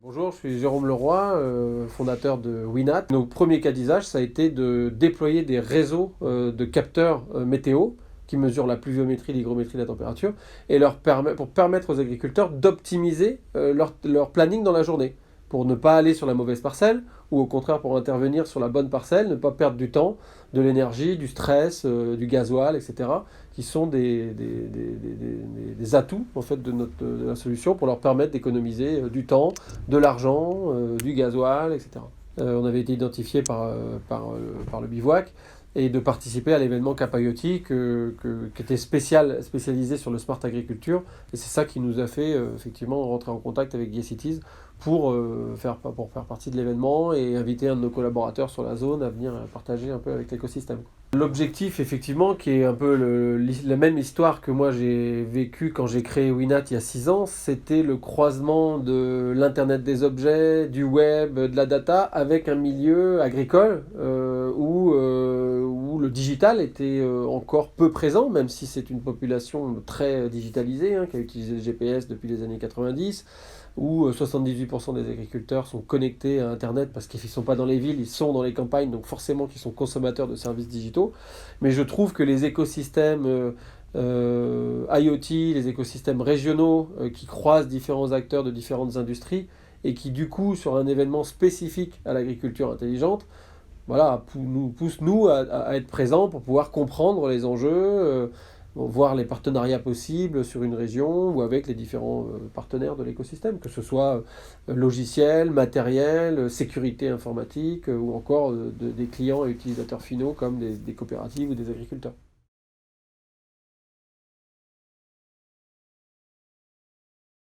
Bonjour, je suis Jérôme Leroy, fondateur de Winat. Notre premier cas d'usage, ça a été de déployer des réseaux de capteurs météo qui mesurent la pluviométrie, l'hygrométrie, la température, et pour permettre aux agriculteurs d'optimiser leur planning dans la journée, pour ne pas aller sur la mauvaise parcelle, ou au contraire pour intervenir sur la bonne parcelle, ne pas perdre du temps, de l'énergie, du stress, du gasoil, etc., qui sont des atouts en fait, de la solution pour leur permettre d'économiser du temps, de l'argent, du gasoil, etc. On avait été identifié par le bivouac et de participer à l'événement Capayoti qui était spécialisé sur le smart agriculture. Et c'est ça qui nous a fait effectivement rentrer en contact avec GayCities pour faire partie de l'événement et inviter un de nos collaborateurs sur la zone à venir partager un peu avec l'écosystème. L'objectif, effectivement, qui est un peu la même histoire que moi j'ai vécu quand j'ai créé Winat il y a 6 ans, c'était le croisement de l'Internet des objets, du web, de la data, avec un milieu agricole où le digital était encore peu présent, même si c'est une population très digitalisée, qui a utilisé le GPS depuis les années 90, où 78% des agriculteurs sont connectés à Internet parce qu'ils ne sont pas dans les villes, ils sont dans les campagnes, donc forcément qu'ils sont consommateurs de services digitaux. Mais je trouve que les écosystèmes IoT, les écosystèmes régionaux qui croisent différents acteurs de différentes industries et qui du coup, sur un événement spécifique à l'agriculture intelligente, voilà, nous poussent nous à être présents pour pouvoir comprendre les enjeux, voir les partenariats possibles sur une région ou avec les différents partenaires de l'écosystème, que ce soit logiciel, matériel, sécurité informatique ou encore des clients et utilisateurs finaux comme des coopératives ou des agriculteurs.